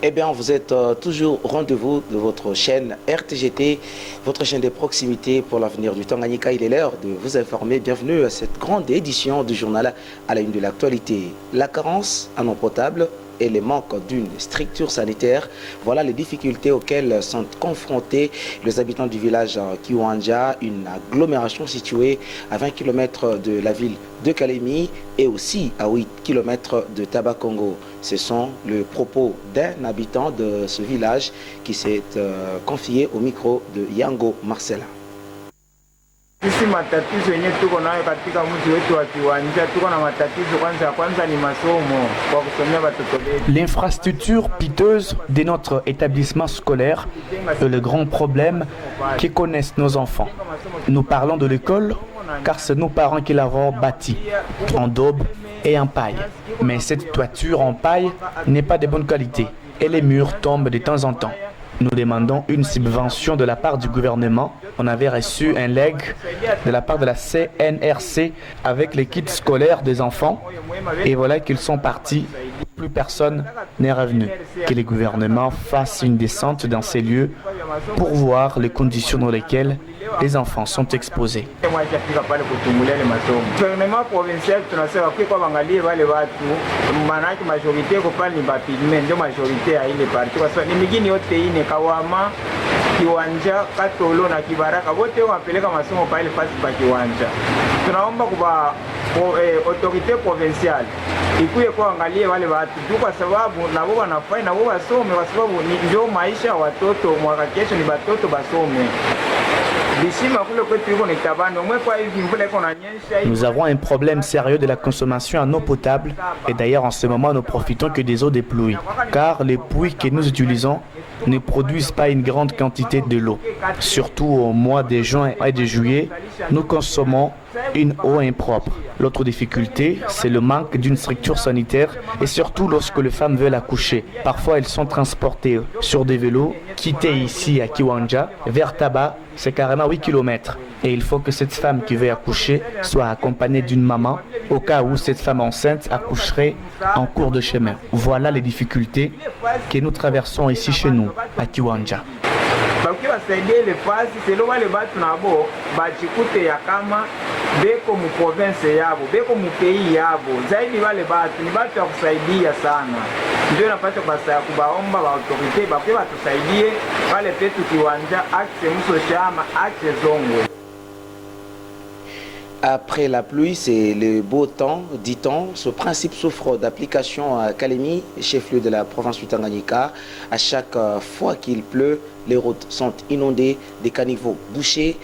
Eh bien, vous êtes toujours au rendez-vous de votre chaîne RTGT, votre chaîne de proximité pour l'avenir du Tanganyika. Il est l'heure de vous informer. Bienvenue à cette grande édition du journal à la une de l'actualité. La carence en eau potable et les manques d'une structure sanitaire, voilà les difficultés auxquelles sont confrontés les habitants du village Kiwanja, une agglomération située à 20 km de la ville de Kalemi et aussi à 8 km de Tabakongo. Ce sont les propos d'un habitant de ce village qui s'est confié au micro de Yango Marcela. Sisi matatizo yenye tuko nayo katika mji wetu wa Kiwanja, tuko na matatizo kwanza ni masomo kwa kusomea watoto wetu. L'infrastructure piteuse de notre établissement scolaire est le grand problème que connaissent nos enfants. Nous parlons de l'école car c'est nos parents qui l'avons bâtie en daube et en paille. Mais cette toiture en paille n'est pas de bonne qualité et les murs tombent de temps en temps. Nous demandons une subvention de la part du gouvernement. On avait reçu un legs de la part de la CNRC avec les kits scolaires des enfants. Et voilà qu'ils sont partis. Plus personne n'est revenu. Que le gouvernement fasse une descente dans ces lieux pour voir les conditions dans lesquelles les enfants sont exposés. Le gouvernement provincial tunasema kwa bangalie wale watu maana majorité ko pale ni bapigment ndio majorité ya ile parti kwa sababu ni migini yote ine Kawama, Kiwanja, Katolo na Kibaraka wote wapeleka masomo pale fasi pa Kiwanja. Tunaomba kwa autorité provinciale ikuye kwa angalie wale watu kwa sababu na wao wanafanya na wao wasome kwa sababu ndio maisha ya watoto mwaka kesho ni watoto basome. Nous avons un problème sérieux de la consommation en eau potable et d'ailleurs en ce moment nous profitons que des eaux des pluies car les puits que nous utilisons ne produisent pas une grande quantité de l'eau. Surtout au mois de juin et de juillet, nous consommons une eau impropre. L'autre difficulté, c'est le manque d'une structure sanitaire et surtout lorsque les femmes veulent accoucher. Parfois, elles sont transportées sur des vélos, quittées ici à Kiwanja, vers Taba, c'est carrément 8 km. Et il faut que cette femme qui veut accoucher soit accompagnée d'une maman au cas où cette femme enceinte accoucherait en cours de chemin. Voilà les difficultés que nous traversons ici chez nous, à Kiwanja. Bakiwasaidie ile fasi selo wale batu nabo bachikute ya kama beko mu province yabo beko mu pays yabo zaidi wale batu ni batu ya kusaidia sana ndio napata basa ya kubaomba ba autorite bakiwa batusaidie wale petu Kiwanja axe muso shama axe zongo. Après la pluie, c'est le beau temps, dit-on. Ce principe souffre d'application à Kalemi, chef-lieu de la province du Tanganyika. À chaque fois qu'il pleut, les routes sont inondées, des caniveaux bouchés,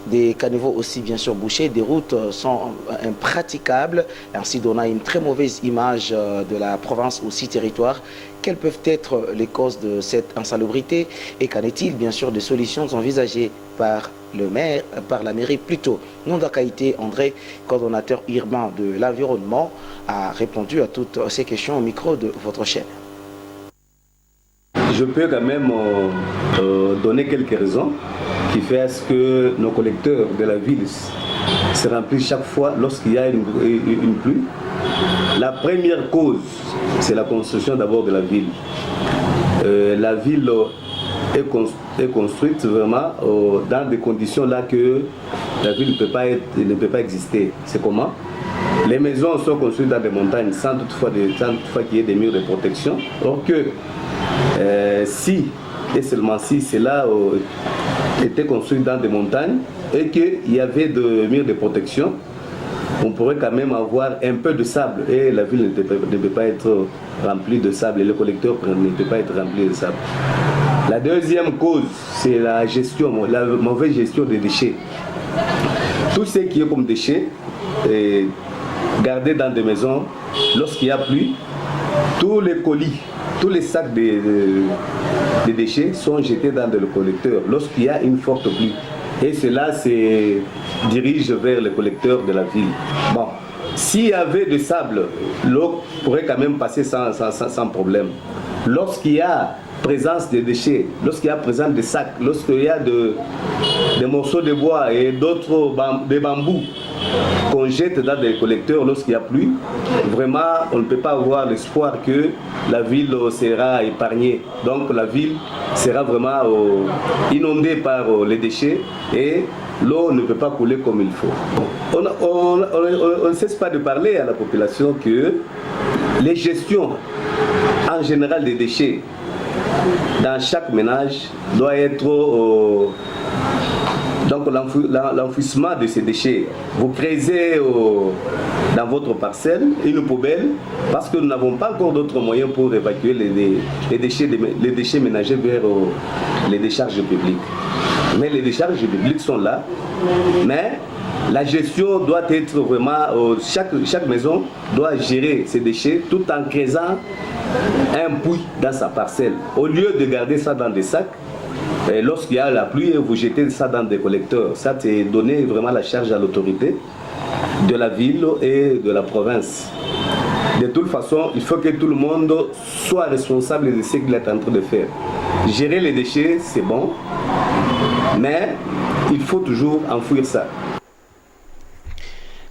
des caniveaux aussi bien sûr bouchés, des routes sont impraticables, ainsi donnant une très mauvaise image de la province aussi territoire. Quelles peuvent être les causes de cette insalubrité et qu'en est-il bien sûr des solutions envisagées par le maire, par la mairie plutôt? Nondakaïté André, coordonnateur urbain de l'environnement, a répondu à toutes ces questions au micro de votre chaîne. Je peux quand même donner quelques raisons qui font à ce que nos collecteurs de la ville se remplissent chaque fois lorsqu'il y a une pluie. La première cause, c'est la construction d'abord de la ville. La ville est construite vraiment dans des conditions là que la ville ne peut pas exister. C'est comment? Les maisons sont construites dans des montagnes sans toutefois qu'il y ait des murs de protection. Or que si et seulement si cela était construit dans des montagnes et qu'il y avait des murs de protection, on pourrait quand même avoir un peu de sable et la ville ne peut pas être remplie de sable et le collecteur ne peut pas être rempli de sable. La deuxième cause, c'est la mauvaise gestion des déchets. Tout ce qui est comme déchets est gardé dans des maisons. Lorsqu'il y a pluie, tous les colis, tous les sacs de déchets sont jetés dans le collecteur lorsqu'il y a une forte pluie. Et cela se dirige vers le collecteur de la ville. Bon, s'il y avait du sable, l'eau pourrait quand même passer sans problème. Lorsqu'il y a présence de déchets, lorsqu'il y a présence de sacs, lorsqu'il y a des morceaux de bois et d'autres des bambous qu'on jette dans des collecteurs lorsqu'il n'y a plus, vraiment, on ne peut pas avoir l'espoir que la ville sera épargnée. Donc la ville sera vraiment inondée par les déchets et l'eau ne peut pas couler comme il faut. On ne cesse pas de parler à la population que les gestions en général des déchets dans chaque ménage doit être donc l'enfouissement de ces déchets. Vous creusez dans votre parcelle une poubelle parce que nous n'avons pas encore d'autres moyens pour évacuer les déchets ménagers vers les décharges publiques. Mais les décharges publiques sont là, mais la gestion doit être vraiment, chaque maison doit gérer ses déchets tout en creusant un puits dans sa parcelle. Au lieu de garder ça dans des sacs, lorsqu'il y a la pluie, vous jetez ça dans des collecteurs. Ça, c'est donner vraiment la charge à l'autorité de la ville et de la province. De toute façon, il faut que tout le monde soit responsable de ce qu'il est en train de faire. Gérer les déchets, c'est bon, mais il faut toujours enfouir ça.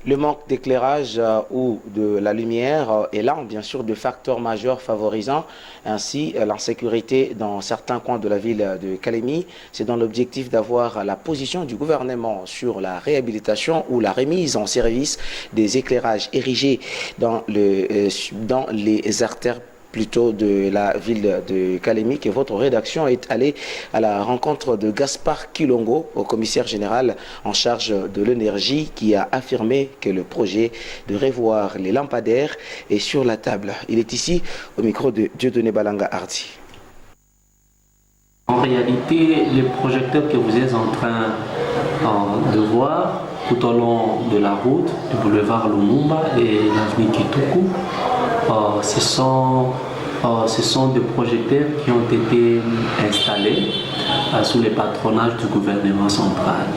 Le manque d'éclairage ou de la lumière est l'un, bien sûr, de facteurs majeurs favorisant ainsi l'insécurité dans certains coins de la ville de Kalemi. C'est dans l'objectif d'avoir la position du gouvernement sur la réhabilitation ou la remise en service des éclairages érigés dans les artères plutôt de la ville de Kalemi, que votre rédaction est allée à la rencontre de Gaspard Kilongo, au commissaire général en charge de l'énergie, qui a affirmé que le projet de revoir les lampadaires est sur la table. Il est ici au micro de Dieudonné Balanga Hardy. En réalité, les projecteurs que vous êtes en train de voir tout au long de la route du boulevard Lumumba et l'avenue Kituku, ce sont des projecteurs qui ont été installés sous le patronage du gouvernement central.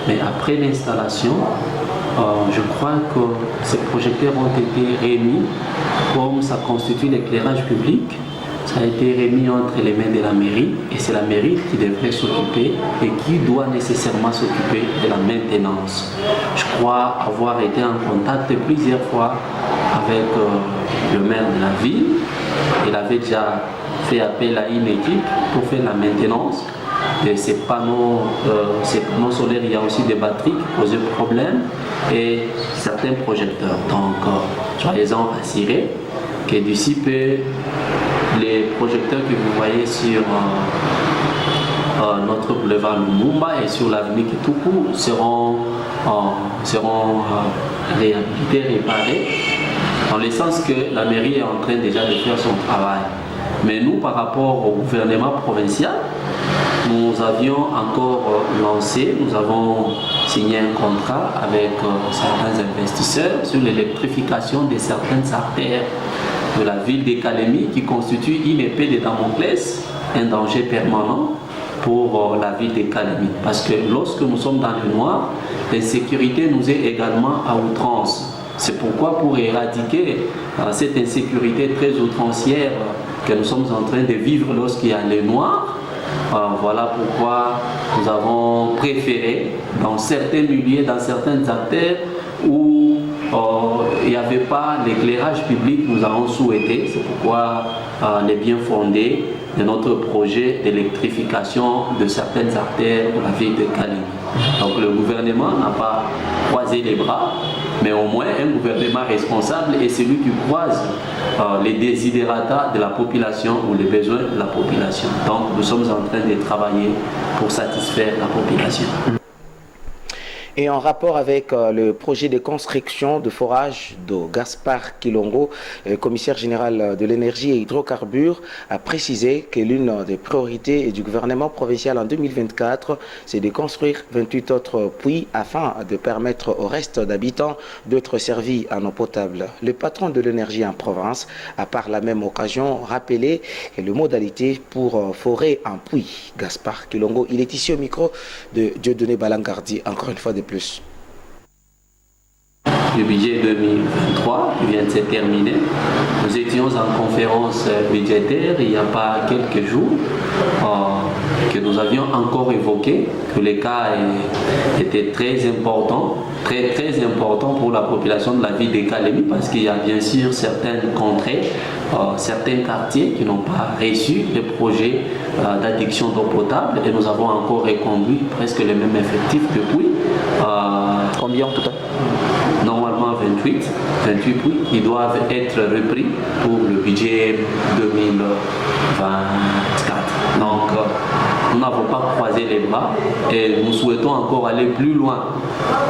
Mais après l'installation, je crois que ces projecteurs ont été remis, comme ça constitue l'éclairage public, ça a été remis entre les mains de la mairie et c'est la mairie qui devrait s'occuper et qui doit nécessairement s'occuper de la maintenance. Je crois avoir été en contact plusieurs fois avec le maire de la ville. Il avait déjà fait appel à une équipe pour faire la maintenance de ces panneaux solaires. Il y a aussi des batteries qui posent problème et certains projecteurs. Donc, soyez-en rassurés que d'ici peu, les projecteurs que vous voyez sur notre boulevard Lumumba et sur l'avenue Kituku seront réhabilités, réparés, dans le sens que la mairie est en train déjà de faire son travail. Mais nous, par rapport au gouvernement provincial, nous avions encore lancé, nous avons signé un contrat avec certains investisseurs sur l'électrification de certaines artères de la ville de Kalemi qui constitue une épée de Damoclès, un danger permanent pour la ville de Kalemi. Parce que lorsque nous sommes dans le noir, l'insécurité nous est également à outrance. C'est pourquoi pour éradiquer cette insécurité très outrancière que nous sommes en train de vivre lorsqu'il y a le noir, voilà pourquoi nous avons préféré dans certains milieux, dans certaines artères où il n'y avait pas l'éclairage public, nous avons souhaité, c'est pourquoi les bien fondés de notre projet d'électrification de certaines artères de la ville de Kalemi. Donc le gouvernement n'a pas croisé les bras, mais au moins un gouvernement responsable est celui qui croise les desiderata de la population ou les besoins de la population. Donc nous sommes en train de travailler pour satisfaire la population. Et en rapport avec le projet de construction de forage de Gaspard Kilongo, commissaire général de l'énergie et hydrocarbures, a précisé que l'une des priorités du gouvernement provincial en 2024, c'est de construire 28 autres puits afin de permettre au reste d'habitants d'être servis en eau potable. Le patron de l'énergie en province a par la même occasion rappelé que les modalités pour forer un puits. Gaspard Kilongo, il est ici au micro de Dieudonné Balangardi, encore une fois de plus. du budget 2023 qui vient de se terminer. Nous étions en conférence budgétaire il n'y a pas quelques jours que nous avions encore évoqué que les cas étaient très importants, très importants pour la population de la ville de Kalemi parce qu'il y a bien sûr certaines contrées, certains quartiers qui n'ont pas reçu les projets d'adduction d'eau potable et nous avons encore reconduit presque les mêmes effectifs depuis. Combien en tout cas? Normalement 28 puits qui doivent être repris pour le budget 2024. Donc nous n'avons pas croisé les bras et nous souhaitons encore aller plus loin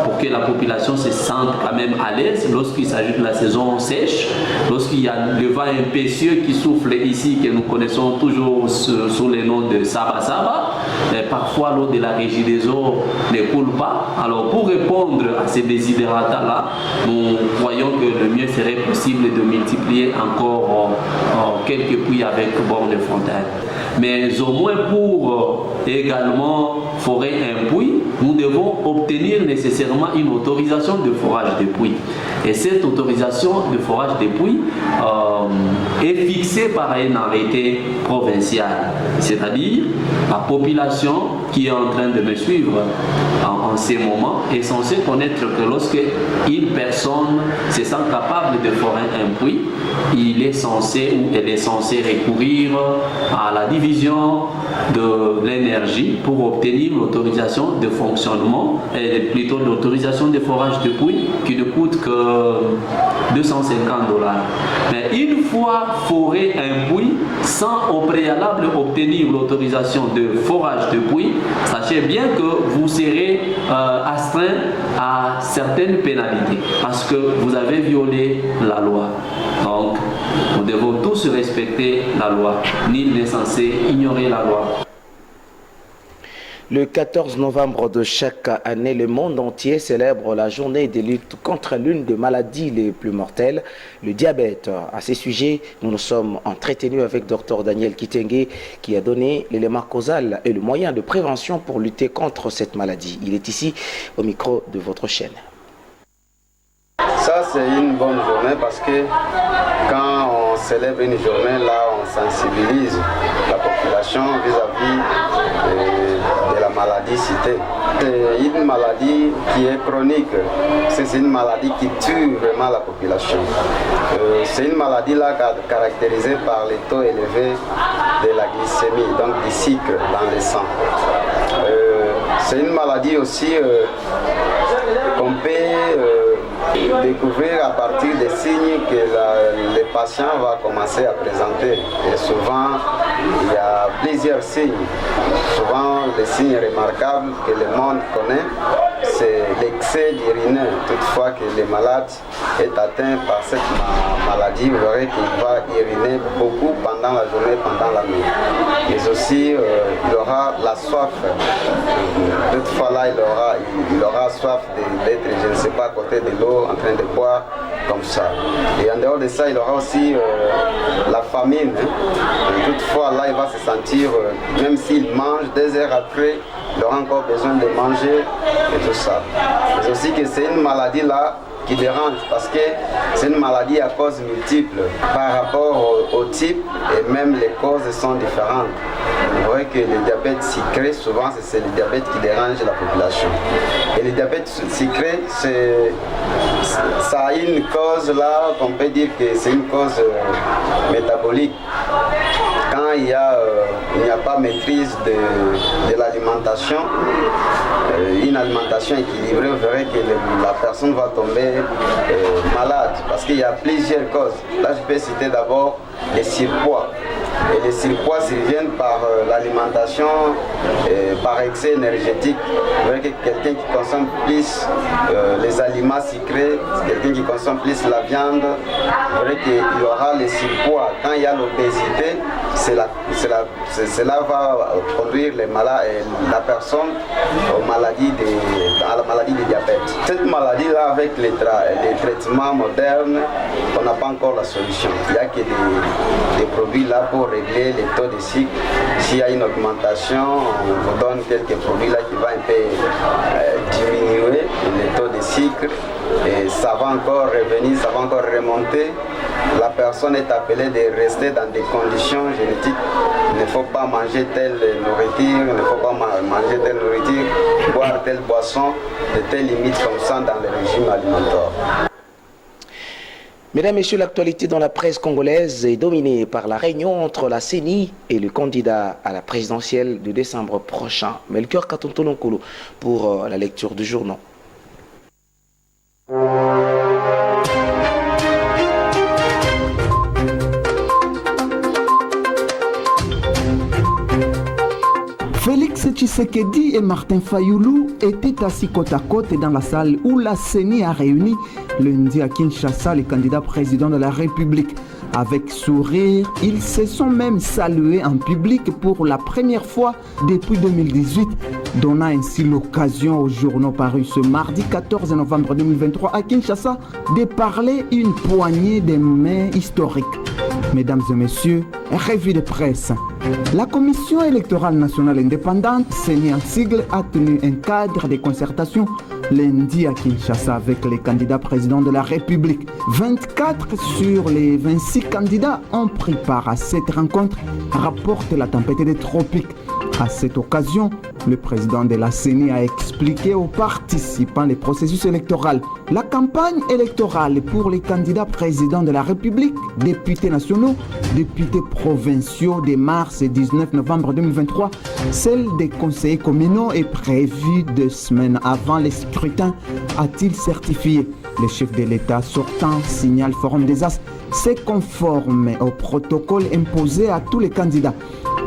pour que la population se sente quand même à l'aise lorsqu'il s'agit de la saison sèche, lorsqu'il y a le vent impétueux qui souffle ici, que nous connaissons toujours sous le nom de Saba Saba. Et parfois l'eau de la régie des eaux ne coule pas. Alors pour répondre à ces désidératas-là, nous voyons que le mieux serait possible de multiplier encore quelques puits avec bornes de fontaine. Mais au moins pour également forer un puits, nous devons obtenir nécessairement une autorisation de forage de puits. Et cette autorisation de forage de puits est fixée par un arrêté provincial. C'est-à-dire, la population qui est en train de me suivre en ces moments est censée connaître que lorsque une personne se sent capable de forer un puits, il est censé ou elle est censée recourir à la division de l'énergie pour obtenir l'autorisation de fonctionnement et plutôt l'autorisation de forage de puits qui ne coûte que $250. Mais une fois foré un puits sans au préalable obtenir l'autorisation de forage de puits, sachez bien que vous serez astreint à certaines pénalités parce que vous avez violé la loi. Donc, nous devons tous respecter la loi. Nul n'est censé ignorer la loi. Le 14 novembre de chaque année, le monde entier célèbre la journée de lutte contre l'une des maladies les plus mortelles, le diabète. À ce sujet, nous nous sommes entretenus avec Dr Daniel Kitenge qui a donné l'élément causal et le moyen de prévention pour lutter contre cette maladie. Il est ici au micro de votre chaîne. Ça, c'est une bonne journée parce que quand on célèbre une journée, là, on sensibilise la population vis-à-vis de la maladie citée. C'est une maladie qui est chronique, c'est une maladie qui tue vraiment la population. C'est une maladie là caractérisée par les taux élevés de la glycémie, donc du sucre dans le sang. C'est une maladie aussi qu'on peut découvrir à partir des signes que les patients vont commencer à présenter. Et souvent, il y a plusieurs signes. Souvent, les signes remarquables que le monde connaît, c'est l'excès d'uriner. Toutefois que le malade est atteint par cette maladie, vous verrez qu'il va uriner beaucoup pendant la journée, pendant la nuit. Mais aussi, il aura la soif. Toutefois, là, il aura soif d'être, je ne sais pas, à côté de l'eau, en train de boire comme ça. Et en dehors de ça, il aura aussi la famine. Toutefois, là, il va se sentir, même s'il mange 2 heures après, il aura encore besoin de manger et tout ça. Mais aussi que c'est une maladie là qui dérange parce que c'est une maladie à cause multiples par rapport au type et même les causes sont différentes. Vous voyez que le diabète sucré, souvent c'est le diabète qui dérange la population. Et le diabète sucré, ça a une cause là qu'on peut dire que c'est une cause métabolique. Quand il n'y a pas maîtrise de l'alimentation, une alimentation équilibrée, vous verrez que la personne va tomber malade parce qu'il y a plusieurs causes. Là, je peux citer d'abord les surpoids. Et les surpoids viennent par l'alimentation, par excès énergétique. Vous voyez que quelqu'un qui consomme plus les aliments sucrés, quelqu'un qui consomme plus la viande, vous verrez qu'il aura les surpoids. Quand il y a l'obésité, cela va conduire la personne à la maladie du diabète. Cette maladie-là, avec les traitements modernes, on on n'a pas encore la solution. Il n'y a que des produits là pour régler les taux de sucre. S'il y a une augmentation, on vous donne quelques produits là qui vont un peu diminuer les taux de sucre. Et ça va encore revenir, ça va encore remonter. La personne est appelée de rester dans des conditions génétiques. Il ne faut pas manger telle nourriture, il ne faut pas manger telle nourriture, boire telle boisson, de telles limites comme ça dans le régime alimentaire. Mesdames, Messieurs, l'actualité dans la presse congolaise est dominée par la réunion entre la CENI et le candidat à la présidentielle de décembre prochain. Melchior Katontononkolo pour la lecture du journal. Félix Tshisekedi et Martin Fayoulou étaient assis côte à côte dans la salle où la CENI a réuni lundi à Kinshasa les candidats présidents de la République. Avec sourire, ils se sont même salués en public pour la première fois depuis 2018, donnant ainsi l'occasion aux journaux parus ce mardi 14 novembre 2023 à Kinshasa de parler une poignée de mains historiques. Mesdames et messieurs, revue de presse. La Commission électorale nationale indépendante, CENI en sigle, a tenu un cadre de concertation lundi à Kinshasa avec les candidats présidents de la République. 24 sur les 26 candidats ont pris part à cette rencontre, rapporte la tempête des tropiques. À cette occasion, le président de la CENI a expliqué aux participants le processus électoral. La campagne électorale pour les candidats présidents de la République, députés nationaux, députés provinciaux de mars et 19 novembre 2023, celle des conseillers communaux est prévue 2 semaines avant les scrutins, a-t-il certifié. Le chef de l'État sortant signale Forum des As s'est conforme au protocole imposé à tous les candidats.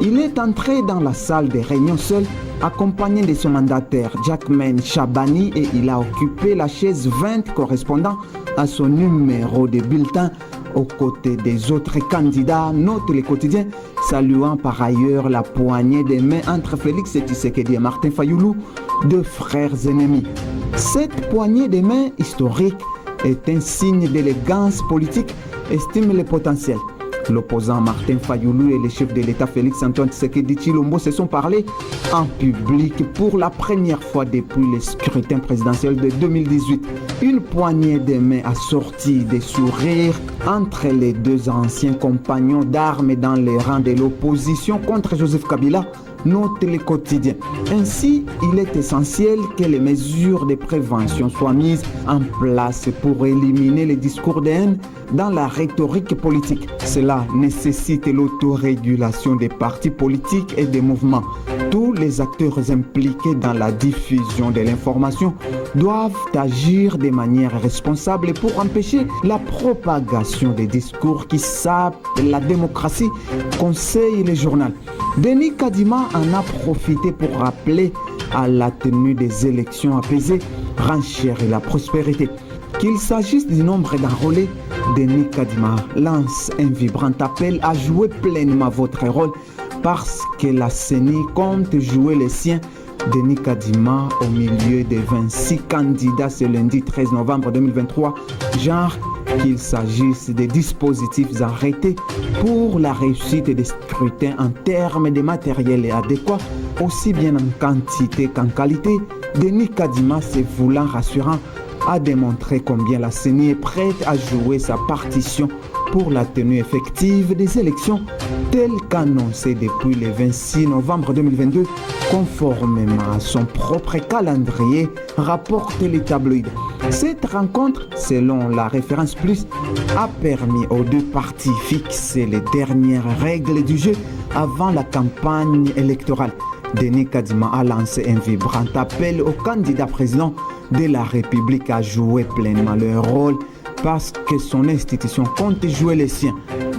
Il est entré dans la salle des réunions seul, accompagné de son mandataire Jackman Chabani, et il a occupé la chaise 20 correspondant à son numéro de bulletin aux côtés des autres candidats, note les quotidiens, saluant par ailleurs la poignée de mains entre Félix Tshisekedi et Martin Fayoulou, deux frères ennemis. Cette poignée de mains historique est un signe d'élégance politique, estime le potentiel. L'opposant Martin Fayoulou et le chef de l'État Félix-Antoine Tshisekedi Tshilombo se sont parlé en public pour la première fois depuis le scrutin présidentiel de 2018. Une poignée de mains assortie de sourires entre les deux anciens compagnons d'armes dans les rangs de l'opposition contre Joseph Kabila, note le quotidien. Ainsi, il est essentiel que les mesures de prévention soient mises en place pour éliminer les discours de haine dans la rhétorique politique. Cela nécessite l'autorégulation des partis politiques et des mouvements. Tous les acteurs impliqués dans la diffusion de l'information doivent agir de manière responsable pour empêcher la propagation des discours qui sapent la démocratie, conseille le journal. Denis Kadima en a profité pour rappeler à la tenue des élections apaisées, renchérir la prospérité. Qu'il s'agisse du nombre d'enrôlés, Denis Kadima lance un vibrant appel à jouer pleinement votre rôle parce que la CENI compte jouer les siens. Denis Kadima au milieu des 26 candidats ce lundi 13 novembre 2023, genre qu'il s'agisse des dispositifs arrêtés pour la réussite des scrutins en termes de matériel adéquat, aussi bien en quantité qu'en qualité. Denis Kadima, se voulant rassurant, a démontré combien la CENI est prête à jouer sa partition pour la tenue effective des élections telles qu'annoncées depuis le 26 novembre 2022, conformément à son propre calendrier, rapporte les tabloïds. Cette rencontre, selon la référence plus, a permis aux deux partis fixer les dernières règles du jeu avant la campagne électorale. Denis Kadima a lancé un vibrant appel aux candidats présidents de la République à jouer pleinement leur rôle parce que son institution compte jouer les siens.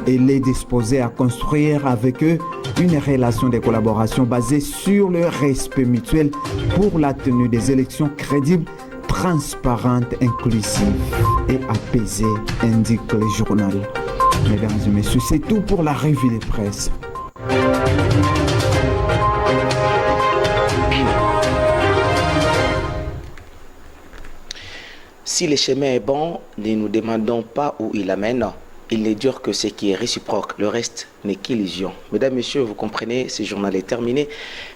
Elle est disposée à construire avec eux une relation de collaboration basée sur le respect mutuel pour la tenue des élections crédibles, transparentes, inclusives et apaisées, indique le journal. Mesdames et messieurs, c'est tout pour la revue de presse. Si le chemin est bon, ne nous demandons pas où il amène. Il n'est dur que ce qui est réciproque. Le reste n'est qu'illusion. Mesdames, Messieurs, vous comprenez, ce journal est terminé.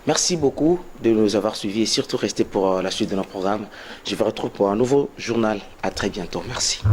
Merci beaucoup de nous avoir suivis et surtout restez pour la suite de nos programmes. Je vous retrouve pour un nouveau journal. À très bientôt. Merci.